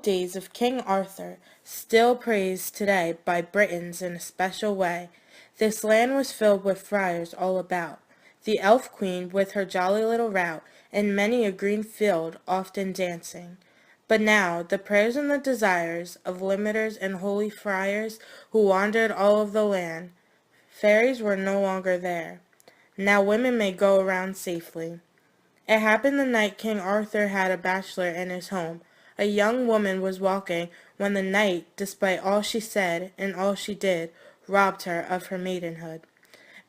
days of King Arthur, still praised today by Britons in a special way, this land was filled with friars all about, the elf queen with her jolly little rout, and many a green field often dancing. But now the prayers and the desires of limiters and holy friars who wandered all of the land, fairies were no longer there. Now women may go around safely. It happened the night King Arthur had a bachelor in his home. A young woman was walking when the knight, despite all she said and all she did, robbed her of her maidenhood.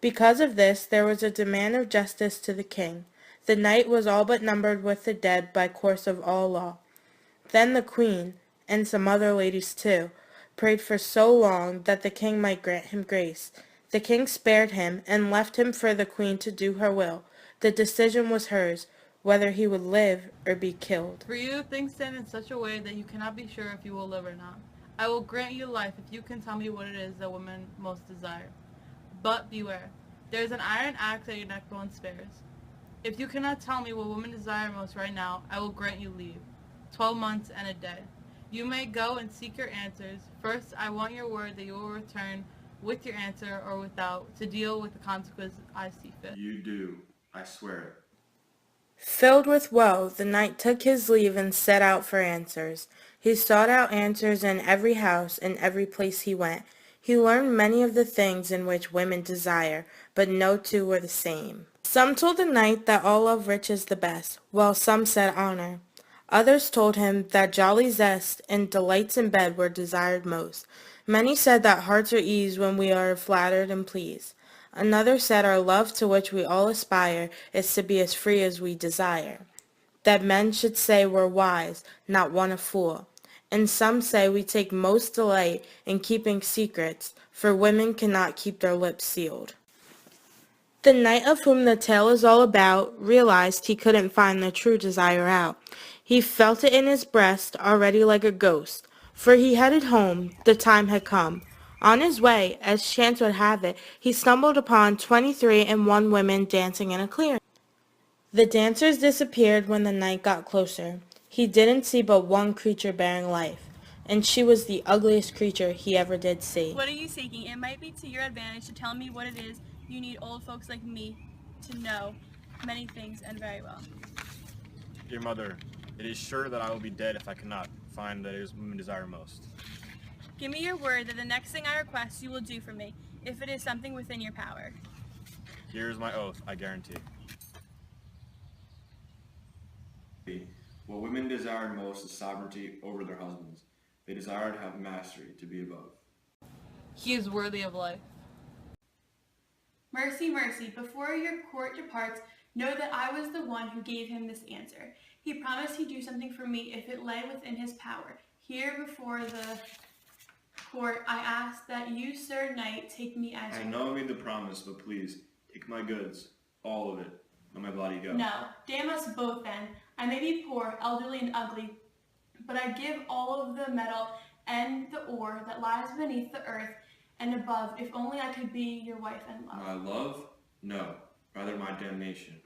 Because of this, there was a demand of justice to the king. The knight was all but numbered with the dead by course of all law. Then the queen, and some other ladies too, prayed for so long that the king might grant him grace. The king spared him, and left him for the queen to do her will. The decision was hers, whether he would live or be killed. For you, things stand in such a way that you cannot be sure if you will live or not. I will grant you life if you can tell me what it is that women most desire. But beware, there is an iron axe at your neckbone spares. If you cannot tell me what women desire most right now, I will grant you leave. 12 months and a day. You may go and seek your answers. First, I want your word that you will return with your answer or without, to deal with the consequences I see fit. You do. I swear it. Filled with woe, the knight took his leave and set out for answers. He sought out answers in every house and every place he went. He learned many of the things in which women desire, but no two were the same. Some told the knight that all love riches the best, while some said honor. Others told him that jolly zest and delights in bed were desired most. Many said that hearts are eased when we are flattered and pleased. Another said our love to which we all aspire is to be as free as we desire. That men should say we're wise, not one a fool. And some say we take most delight in keeping secrets, for women cannot keep their lips sealed. The knight of whom the tale is all about realized he couldn't find the true desire out. He felt it in his breast already like a ghost, for he headed home, the time had come. On his way, as chance would have it, he stumbled upon 23 and one women dancing in a clearing. The dancers disappeared when the knight got closer. He didn't see but one creature bearing life, and she was the ugliest creature he ever did see. What are you seeking? It might be to your advantage to tell me what it is you need old folks like me to know many things and very well. Dear mother, it is sure that I will be dead if I cannot find that it is women desire most. Give me your word that the next thing I request you will do for me, if it is something within your power. Here is my oath, I guarantee. What women desire most is sovereignty over their husbands. They desire to have mastery, to be above. He is worthy of life. Mercy, mercy, before your court departs, know that I was the one who gave him this answer. He promised he'd do something for me if it lay within his power. Here before the court, I ask that you, sir knight, take me as I your... know I made the promise, but please, take my goods, all of it. Let my body go. No, damn us both then. I may be poor, elderly, and ugly, but I give all of the metal and the ore that lies beneath the earth and above, if only I could be your wife and love. My love? No, rather my damnation.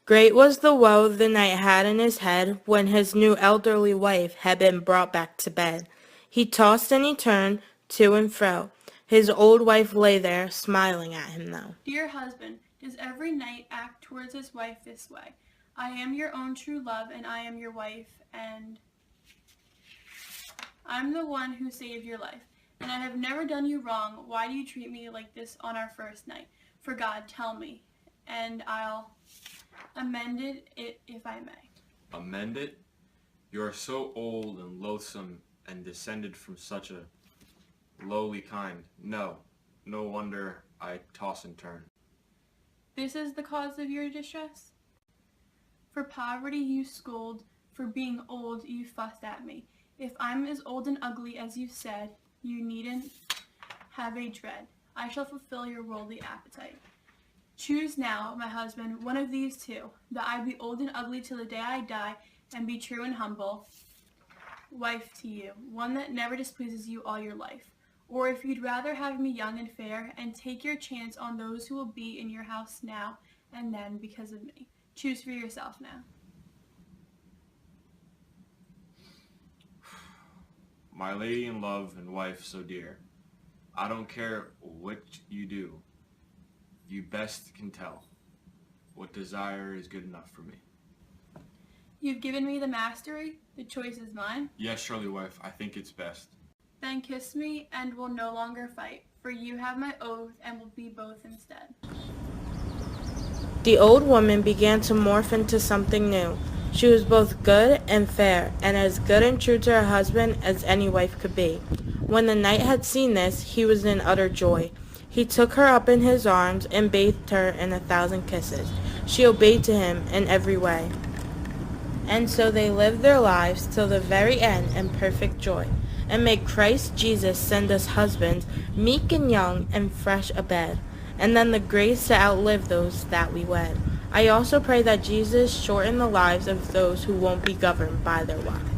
Great was the woe the knight had in his head when his new elderly wife had been brought back to bed. He tossed and he turned to and fro. His old wife lay there, smiling at him though. Dear husband, does every knight act towards his wife this way? I am your own true love, and I am your wife, and I'm the one who saved your life. And I have never done you wrong. Why do you treat me like this on our first night? For God, tell me, and I'll amend it if I may. Amend it? You are so old and loathsome and descended from such a lowly kind. No wonder I toss and turn. This is the cause of your distress? For poverty you scold, for being old you fussed at me. If I'm as old and ugly as you said, you needn't have a dread. I shall fulfill your worldly appetite. Choose now, my husband, one of these two, that I be old and ugly till the day I die, and be true and humble wife to you, one that never displeases you all your life. Or if you'd rather have me young and fair, and take your chance on those who will be in your house now and then because of me. Choose for yourself now. my lady in love and wife so dear. I don't care what you do, you best can tell what desire is good enough for me. You've given me the mastery, the choice is mine. Yes, surely, wife, I think it's best. Then kiss me and we'll no longer fight, for you have my oath and will be both instead. The old woman began to morph into something new. She was both good and fair, and as good and true to her husband as any wife could be. When the knight had seen this, he was in utter joy. He took her up in his arms and bathed her in 1,000 kisses. She obeyed to him in every way. And so they lived their lives till the very end in perfect joy. And may Christ Jesus send us husbands, meek and young and fresh abed, and then the grace to outlive those that we wed. I also pray that Jesus shorten the lives of those who won't be governed by their wives.